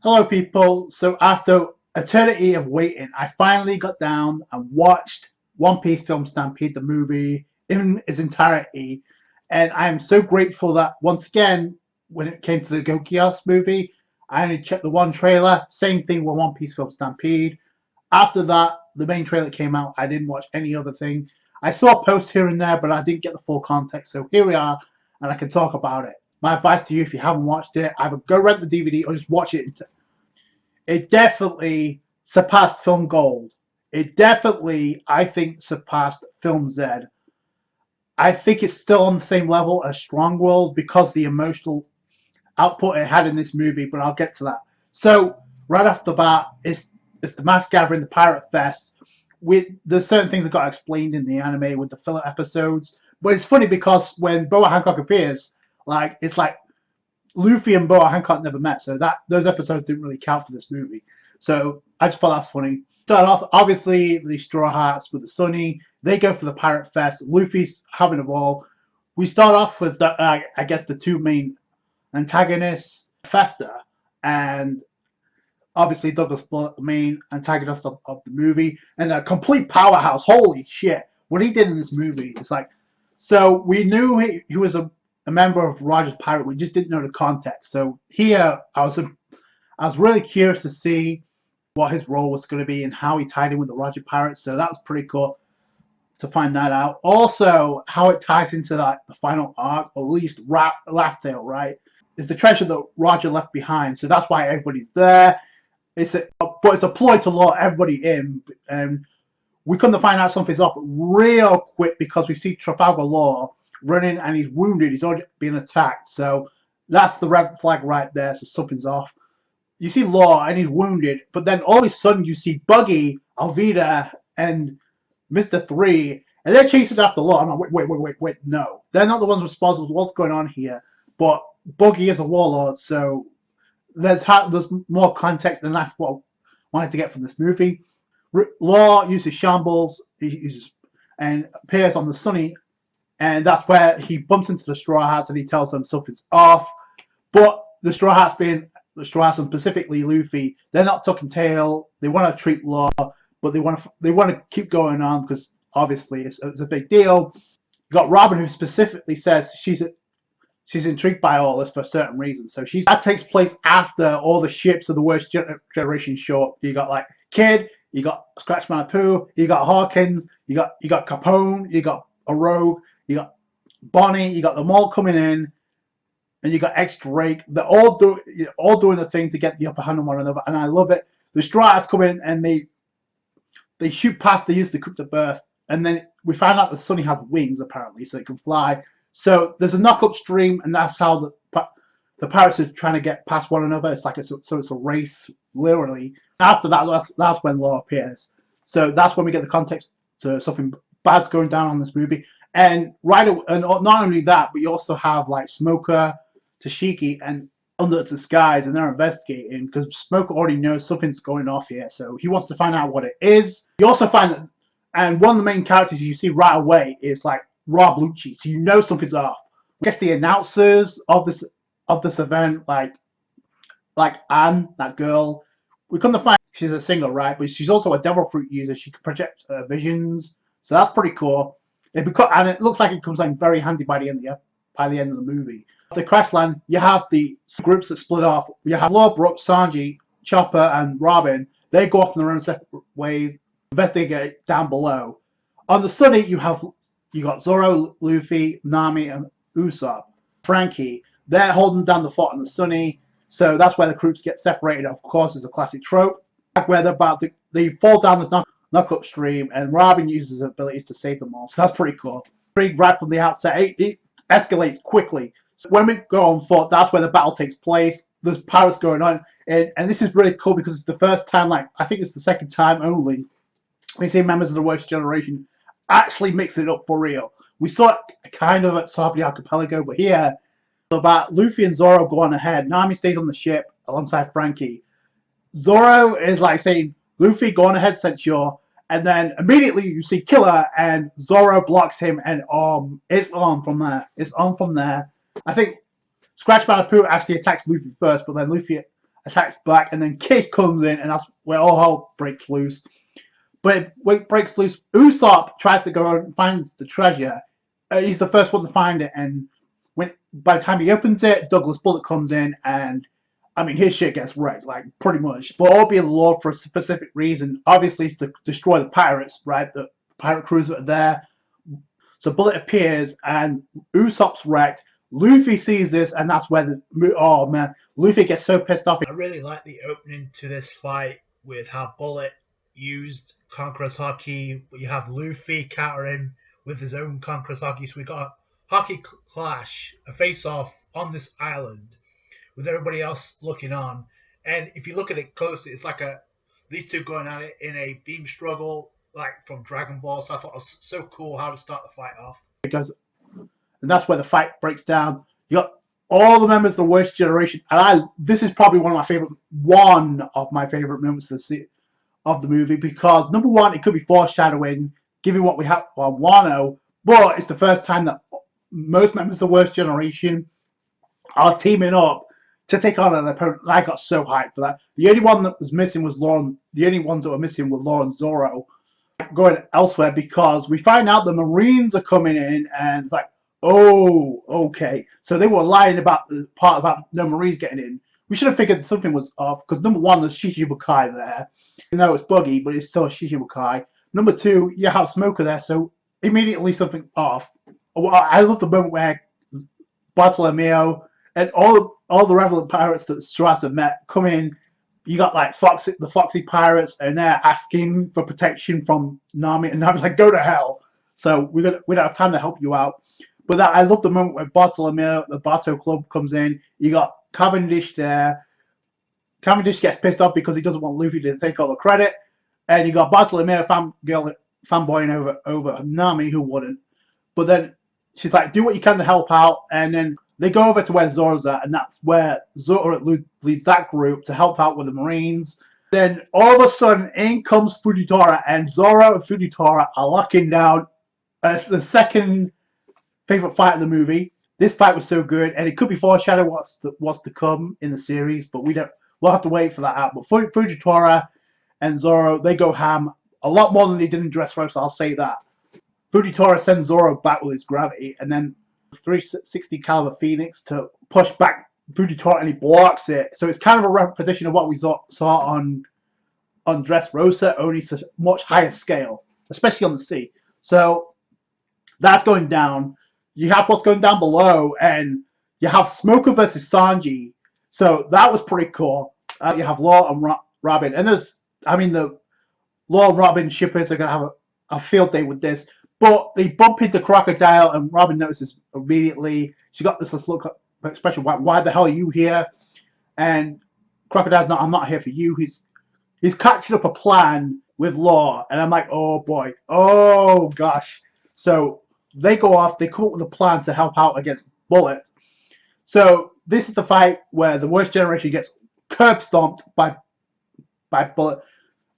Hello, people. So after eternity of waiting, I finally got down and watched One Piece Film Stampede, the movie, in its entirety. And I am so grateful that once again, when it came to the Gokios movie, I only checked the one trailer. Same thing with One Piece Film Stampede. After that, the main trailer came out. I didn't watch any other thing. I saw posts here and there, but I didn't get the full context. So here we are, and I can talk about it. My advice to you, if you haven't watched it, either go rent the DVD or just watch it. It definitely surpassed Film Gold. It definitely, I think, surpassed Film Z. I think it's still on the same level as Strong World because the emotional output it had in this movie, but I'll get to that. So, right off the bat, it's the mass gathering, the Pirate Fest. There's certain things that got explained in the anime with the filler episodes, but it's funny because when Boa Hancock appears, it's like Luffy and Boa Hancock never met, so those episodes didn't really count for this movie. So I just thought that's funny. Start off, obviously, the Straw Hats with the Sunny. They go for the Pirate Fest. Luffy's having a ball. We start off with, I guess, the two main antagonists, Festa, and obviously Douglas Bullock, the main antagonist of the movie, and a complete powerhouse. Holy shit. What he did in this movie is like... So we knew he was a member of Roger's Pirate. We just didn't know the context. So here, I was really curious to see what his role was going to be and how he tied in with the Roger Pirates. So that was pretty cool to find that out. Also, how it ties into the final arc, or at least Laugh Tale, right? Is the treasure that Roger left behind. So that's why everybody's there. But it's a ploy to lure everybody in. And we couldn't find out something's off real quick because we see Trafalgar Law running and he's wounded. He's already being attacked. So that's the red flag right there. So something's off. You see Law and he's wounded, but then all of a sudden you see Buggy, Alvida, and Mr. 3, and they're chasing after Law. I'm like, wait, no. They're not the ones responsible for what's going on here. But Buggy is a warlord, so there's more context than that's what I wanted to get from this movie. Law uses shambles and appears on the Sunny, and that's where he bumps into the Straw Hats and he tells them something's off. But the Straw Hats, and specifically Luffy, they're not tucking tail. They want to treat Law, but they want to keep going on because obviously it's a big deal. You got Robin, who specifically says she's intrigued by all this for a certain reason. So that takes place after all the ships of the worst generation show up. You got like Kid, you got Scratch Poo, you got Hawkins, you got Capone, you got a Rogue, you got Bonnie, you got them all coming in, and you got X-Drake. They're all doing the thing to get the upper hand on one another, and I love it. The Straw Hats come in and they shoot past. They use the Crypto Burst, and then we find out that Sunny has wings apparently, so it can fly. So there's a knock-up stream, and that's how the pirates are trying to get past one another. It's like it's a race, literally. After that, that's when Law appears. So that's when we get the context to something bad's going down on this movie. And not only that, but you also have like Smoker, Tashiki, and Under the Skies, and they're investigating because Smoker already knows something's going off here, so he wants to find out what it is. You also find that, and one of the main characters you see right away is like Rob Lucci, so you know something's off. I guess the announcers of this event, like Anne, that girl, we couldn't find. She's a singer, right? But she's also a devil fruit user. She can project visions, so that's pretty cool. And it looks like it comes in very handy by the end of the movie. After Crashland, you have the groups that split off. You have Law, Brooks, Sanji, Chopper, and Robin. They go off in their own separate ways, investigate down below. On the Sunny, you got Zoro, Luffy, Nami, and Usopp. Frankie, they're holding down the fort on the Sunny, so that's where the groups get separated. Of course, it's a classic trope where they fall down the knock-up stream, and Robin uses his abilities to save them all. So that's pretty cool. Right from the outset, it escalates quickly. So when we go on foot, that's where the battle takes place. There's pirates going on, and this is really cool because it's the first time, I think it's the second time only, we see members of the worst generation actually mix it up for real. We saw it kind of at Sabri Archipelago, but here, about Luffy and Zoro go on ahead. Nami stays on the ship alongside Frankie. Zoro is like saying, Luffy, go on ahead, Censure. And then immediately you see Killer, and Zoro blocks him, and it's on from there. It's on from there. I think Scratch Poo actually attacks Luffy first, but then Luffy attacks back, and then Kid comes in, and that's where all hell breaks loose. But when it breaks loose, Usopp tries to go and finds the treasure. He's the first one to find it, and by the time he opens it, Douglas Bullet comes in, and I mean his shit gets wrecked, like pretty much. But all being Lord for a specific reason. Obviously, it's to destroy the pirates, right? The pirate crews that are there. So Bullet appears, and Usopp's wrecked. Luffy sees this, and that's where oh man, Luffy gets so pissed off. I really like the opening to this fight with how Bullet used Conqueror's Haki, but you have Luffy countering with his own Conqueror's Haki. So we got a Haki clash, a face-off on this island with everybody else looking on. And if you look at it closely, it's like these two going at it in a beam struggle, like from Dragon Ball. So I thought it was so cool how to start the fight off. Because, and that's where the fight breaks down. You got all the members of the Worst Generation, and this is probably one of my favorite moments of the movie, because number one, it could be foreshadowing, given what we have on Wano, but it's the first time that most members of the Worst Generation are teaming up to take on an opponent. And I got so hyped for that. The only one that was missing was Law. The only ones that were missing were Law and Zoro. Going elsewhere, because we find out the Marines are coming in, and it's like, oh, okay. So they were lying about the part about no Marines getting in. We should have figured something was off, because number one, there's Shichibukai there. You know it's buggy, but it's still Shichibukai. Number two, you have Smoker there, so immediately something off. I love the moment where Bartolomeo and all the Revenant pirates that Strass have met come in. You got like the Foxy pirates, and they're asking for protection from Nami, and Nami's like, go to hell. So we don't have time to help you out. But I love the moment where Bartolomeo, the Bato Club, comes in. You got Cavendish there. Cavendish gets pissed off because he doesn't want Luffy to take all the credit. And you got Bartolomeo fanboying over Nami, who wouldn't. But then she's like, do what you can to help out. And then they go over to where Zoro's at, and that's where Zoro leads that group to help out with the Marines. Then all of a sudden, in comes Fujitora, and Zoro and Fujitora are locking down. It's the second favorite fight in the movie. This fight was so good, and it could be foreshadowing what's to come in the series, but we'll have to wait for that out. But Fujitora and Zoro, they go ham a lot more than they did in Dressrosa, I'll say that. Fujitora sends Zoro back with his gravity, and then 360 caliber Phoenix to push back Fujitora, and he blocks it. So it's kind of a repetition of what we saw on Dressrosa, only to a much higher scale, especially on the sea. So that's going down. You have what's going down below, and you have Smoker versus Sanji. So that was pretty cool. You have Law and Robin, and the Law and Robin shippers are going to have a field day with this. But they bump into Crocodile, and Robin notices immediately. She got this look expression, why the hell are you here? And Crocodile's not, I'm not here for you. He's catching up a plan with Law, and I'm like, oh boy, oh gosh. So they go off, they come up with a plan to help out against Bullet. So this is the fight where the Worst Generation gets curb stomped by Bullet.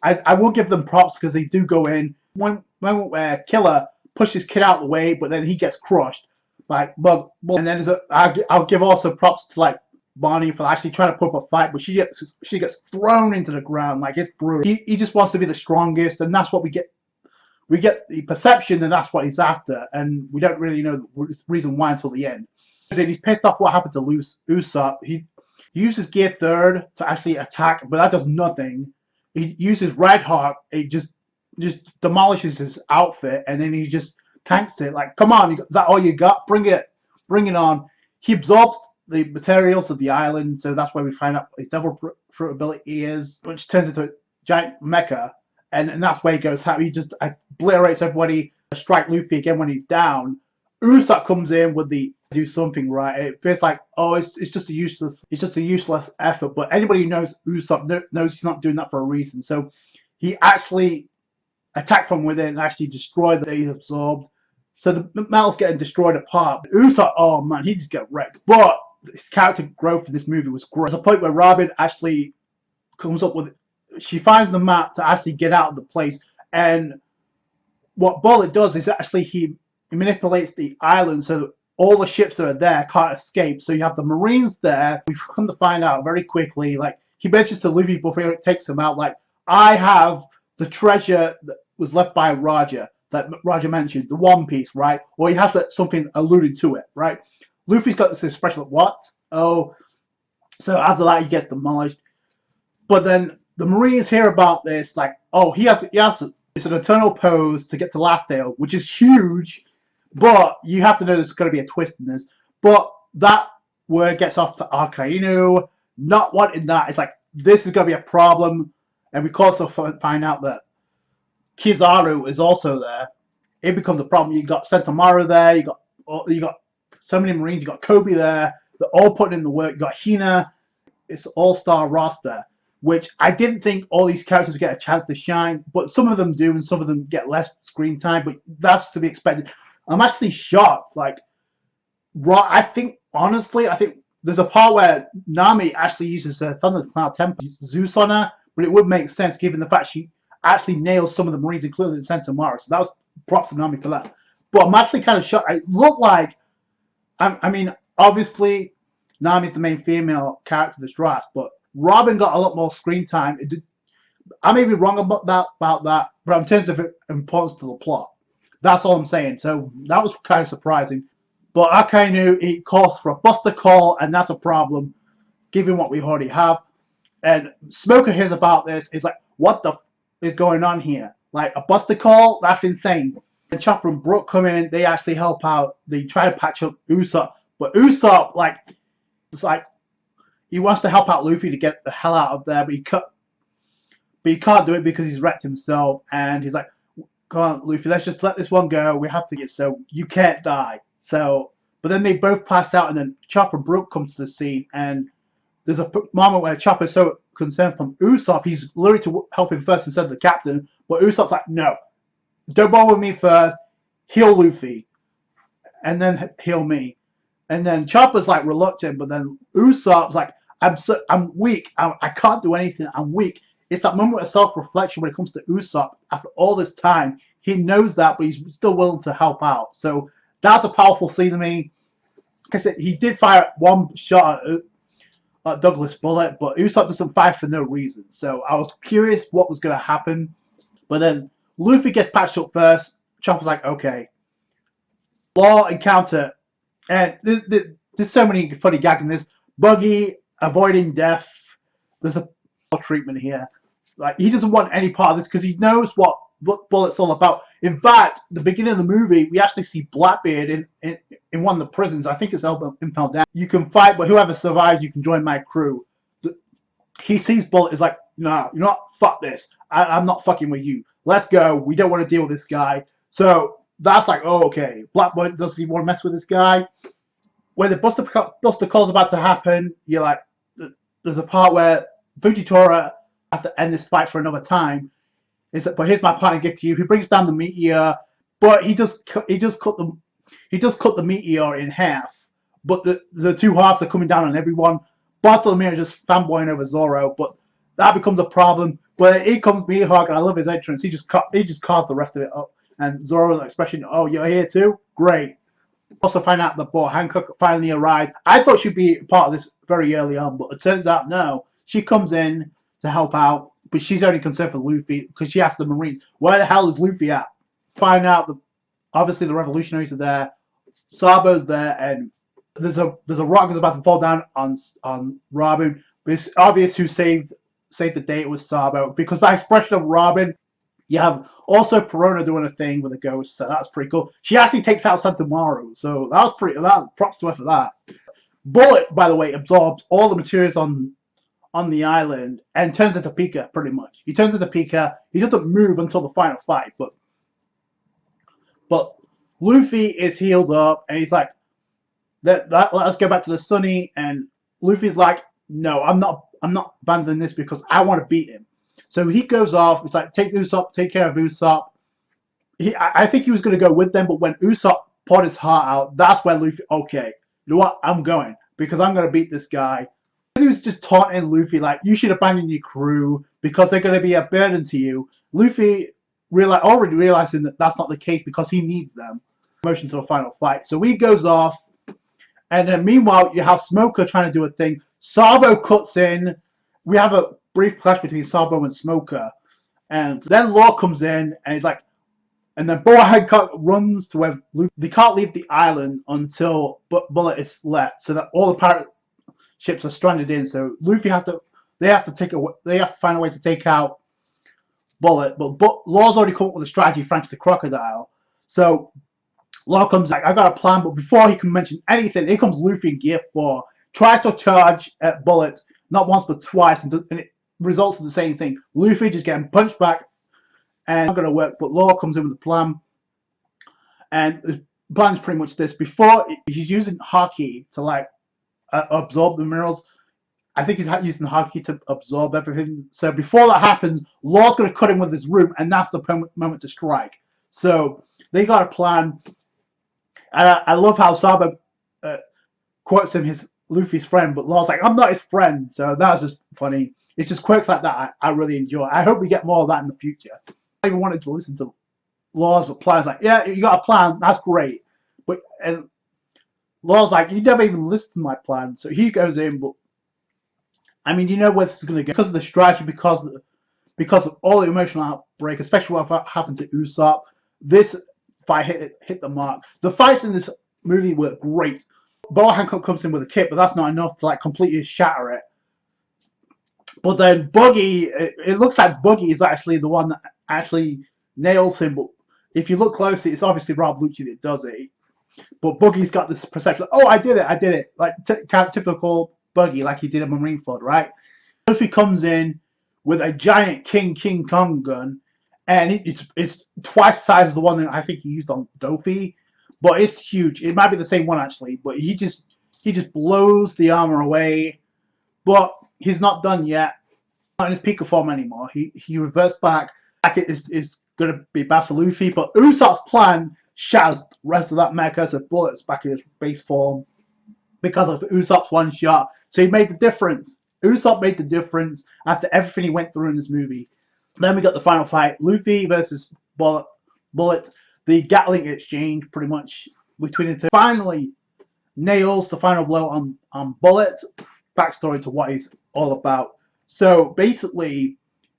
I will give them props because they do go in. One moment where Killer pushes Kid out of the way, but then he gets crushed by Bug. And then I'll give also props to like Bonnie for actually trying to put up a fight, but she gets thrown into the ground. Like, it's brutal. He just wants to be the strongest, and that's what we get. We get the perception that that's what he's after, and we don't really know the reason why until the end. He's pissed off what happened to Usopp. He uses Gear 3rd to actually attack, but that does nothing. He uses Red Hawk. He just demolishes his outfit, and then he just tanks it. Like, come on, is that all you got? Bring it on. He absorbs the materials of the island, so that's where we find out what his devil fruit ability is, which turns into a giant mecha, and that's where he goes. He just obliterates everybody. Strike Luffy again when he's down. Usopp comes in with the do something right. It feels like, oh, it's just a useless effort. But anybody who knows Usopp knows he's not doing that for a reason. So he actually attacked from within and actually destroyed the he's absorbed. So the metal's getting destroyed apart. But Usopp, oh man, he just got wrecked. But his character growth in this movie was great. There's a point where Robin actually comes up with, she finds the map to actually get out of the place. And what Bullet does is actually he manipulates the island so that all the ships that are there can't escape. So you have the Marines there. We've come to find out very quickly, like, he mentions to Luffy before he takes him out, like, I have the treasure that was left by Roger, that Roger mentioned, the One Piece, right? Or he has something alluding to it, right? Luffy's got this expression of, what? Oh, so after that he gets demolished. But then the Marines hear about this, like, oh, he has it's an eternal pose to get to Laughdale, which is huge, but you have to know there's going to be a twist in this. But that word gets off to Akainu, not wanting that. It's like, this is going to be a problem. And we also find out that Kizaru is also there. It becomes a problem. You got Sentomaru there. You got so many Marines. You got Kobe there. They're all putting in the work. You got Hina. It's all-star roster, which I didn't think all these characters would get a chance to shine, but some of them do, and some of them get less screen time. But that's to be expected. I'm actually shocked. Like, I think there's a part where Nami actually uses her Thundercloud Temper Zeus on her, but it would make sense given the fact she actually nails some of the Marines, including Sentomaru. So that was props to Nami for that. But I'm actually kind of shocked. It looked like, I mean, obviously, Nami's the main female character of this draft, but Robin got a lot more screen time. I may be wrong about that, but in terms of importance to the plot, that's all I'm saying. So that was kind of surprising. But Akainu, he calls for a Buster Call, and that's a problem, given what we already have. And Smoker hears about this. He's like, what the is going on here? Like, a Buster Call? That's insane. And Chopper and Brook come in. They actually help out. They try to patch up Usopp. But Usopp, like, it's like, he wants to help out Luffy to get the hell out of there, but he can't do it because he's wrecked himself. And he's like, come on, Luffy, let's just let this one go. We have to get, so you can't die. So, but then they both pass out, and then Chopper and Brook come to the scene, and there's a moment where Chopper's so concerned from Usopp, he's literally to help him first instead of the captain, but Usopp's like, no, don't bother with me first, heal Luffy, and then heal me. And then Chopper's like reluctant, but then Usopp's like, I'm weak, I can't do anything, I'm weak. It's that moment of self-reflection when it comes to Usopp. After all this time, he knows that, but he's still willing to help out. So that's a powerful scene to me. Like I said, he did fire one shot at Douglas Bullet, but Usopp doesn't fire for no reason. So I was curious what was going to happen. But then Luffy gets patched up first. Chopper's like, okay. Law encounter. And there's so many funny gags in this. Buggy avoiding death. There's a treatment here. Like, he doesn't want any part of this because he knows what Bullet's all about. In fact, the beginning of the movie, we actually see Blackbeard in one of the prisons. I think it's Impel Down. You can fight, but whoever survives, you can join my crew. He sees Bullet, is like, no, you know what? Fuck this. I'm not fucking with you. Let's go. We don't want to deal with this guy. So that's like, oh, okay. Blackbeard doesn't even want to mess with this guy. When the Buster Call's about to happen, you're like, there's a part where Fujitora has to end this fight for another time. But here's my parting gift to you. He brings down the meteor, but he does cut the meteor in half. But the two halves are coming down on everyone. Bartholomew is just fanboying over Zoro, but that becomes a problem. But here comes Mihawk, and I love his entrance. He just carves the rest of it up. And Zoro's expression, oh, you're here too? Great. Also find out that Boa Hancock finally arrives. I thought she'd be part of this very early on, but it turns out no. She comes in to help out, but she's only concerned for Luffy because she asked the Marines, where the hell is Luffy at? Find out that obviously the revolutionaries are there, Sabo's there, and there's a rock that's about to fall down on Robin. But it's obvious who saved the day. It was Sabo, because that expression of Robin. You have also Perona doing a thing with a ghost, so that's pretty cool. She actually takes out Sentomaru, so props to her for that. Bullet, by the way, absorbs all the materials on the island and turns into Pika, pretty much. He turns into Pika. He doesn't move until the final fight, but Luffy is healed up, and he's like, let us go back to the Sunny, and Luffy's like, no, I'm not abandoning this because I want to beat him. So he goes off. It's like, take Usopp, take care of Usopp. I think he was going to go with them, but when Usopp poured his heart out, that's when Luffy, okay, you know what? I'm going because I'm going to beat this guy. He was just taunting Luffy like, you should abandon your crew because they're going to be a burden to you. Luffy already realizing that that's not the case because he needs them. Promotion to the final fight. So he goes off, and then meanwhile you have Smoker trying to do a thing. Sabo cuts in, we have a brief clash between Sabo and Smoker, and then Law comes in and he's like, and then Boa Hancock runs to where they can't leave the island until Bullet is left, so that all the pirate ships are stranded in. So Luffy has to, they have to find a way to take out Bullet, but Law's already come up with a strategy thanks to Crocodile. So Law comes like, I got a plan, but before he can mention anything, here comes Luffy in Gear 4, tries to charge at Bullet, not once but twice, and it results in the same thing. Luffy just getting punched back, and not going to work, but Law comes in with a plan, and the plan is pretty much this. Before, he's using Haki to like absorb the minerals. I think he's using Haki to absorb everything. So before that happens, Law's going to cut him with his room, and that's the moment to strike. So they got a plan. And I love how Sabo quotes him, his Luffy's friend, but Law's like, I'm not his friend. So that's just funny. It's just quirks like that I really enjoy. I hope we get more of that in the future. I even wanted to listen to Law's plans. Like, yeah, you got a plan. That's great. But and Law's like, you never even listened to my plan. So he goes in, but I mean, you know where this is going to go because of the strategy, because of all the emotional outbreak, especially what happened to Usopp. This fight hit the mark. The fights in this movie were great. Boa Hancock comes in with a kick, but that's not enough to like completely shatter it. But then Buggy, it looks like Buggy is actually the one that actually nails him. But if you look closely, it's obviously Rob Lucci that does it. But Buggy's got this perception, oh, I did it, like kind of typical Buggy, like he did in Marineford, right? Luffy comes in with a giant King Kong gun, and it's twice the size of the one that I think he used on Dofi, but it's huge. It might be the same one actually, but he just blows the armor away. But he's not done yet. Not in his Pika form anymore. He reverts back. Is going to be bad for Luffy, but Usopp's plan shatters the rest of that mecha, so Bullet's back in his base form because of Usopp's one shot. So he made the difference. Usopp made the difference after everything he went through in this movie. Then we got the final fight, Luffy versus Bullet. The Gatling exchange, pretty much between the two. Finally nails the final blow on Bullet. Backstory to what he's all about. So basically,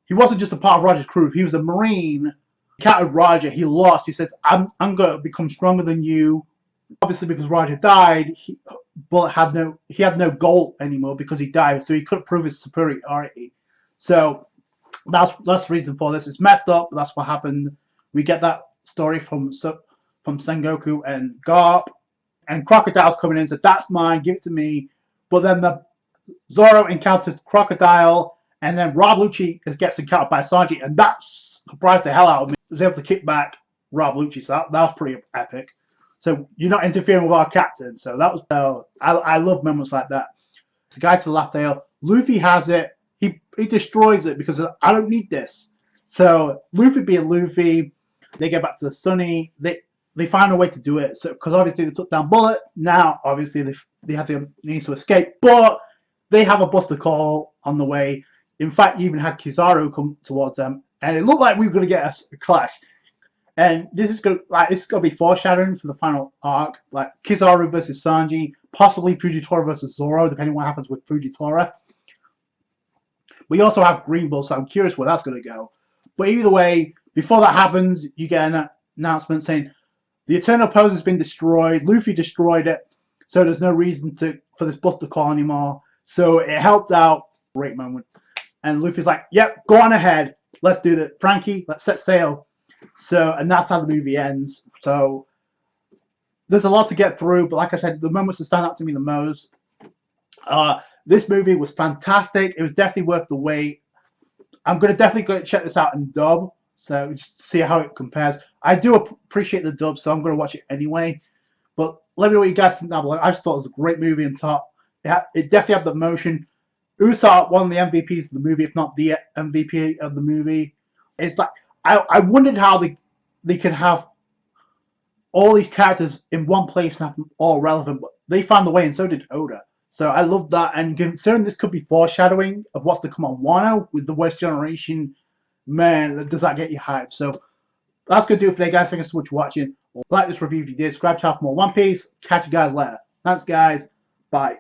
he wasn't just a part of Roger's crew. He was a Marine. He encountered Roger. He lost. He says, I'm going to become stronger than you. Obviously, because Roger died, Bullet had no goal anymore because he died. So he couldn't prove his superiority. So that's the reason for this. It's messed up, but that's what happened. We get that story from Sengoku and Garp. And Crocodile's coming in and said, that's mine, give it to me. But then Zoro encounters Crocodile, and then Rob Lucci gets encountered by Sanji, and that surprised the hell out of me. He was able to kick back Rob Lucci, so that was pretty epic. So you're not interfering with our captain, so that was I love moments like that. The guy to the left tail, Luffy has it. He destroys it because I don't need this. So Luffy being Luffy, they get back to the Sunny. They find a way to do it. So because obviously they took down Bullet. Now obviously they have the means to escape, but they have a Buster Call on the way. In fact, you even had Kizaru come towards them, and it looked like we were going to get a clash. And this is going to be foreshadowing for the final arc, like Kizaru versus Sanji, possibly Fujitora versus Zoro, depending on what happens with Fujitora. We also have Green Bull, so I'm curious where that's going to go. But either way, before that happens, you get an announcement saying the Eternal Pose has been destroyed. Luffy destroyed it, so there's no reason for this Buster Call anymore. So it helped out. Great moment. And Luffy's like, yep, go on ahead. Let's do that. Frankie, let's set sail. So, and that's how the movie ends. So there's a lot to get through, but like I said, the moments that stand out to me the most. This movie was fantastic. It was definitely worth the wait. I'm definitely going to check this out in dub, so just see how it compares. I do appreciate the dub, so I'm going to watch it anyway. But let me know what you guys think down below. I just thought it was a great movie on top. It definitely had the emotion. Usopp, one of the MVPs of the movie, if not the MVP of the movie. It's like I wondered how they could have all these characters in one place and have them all relevant, but they found a way, and so did Oda. So I love that, and considering this could be foreshadowing of what's to come on Wano with the Worst Generation, man, does that get you hyped? So that's going to do it for today, guys. Thank you so much for watching. Like this review if you did. Subscribe to for more One Piece. Catch you guys later. Thanks, guys. Bye.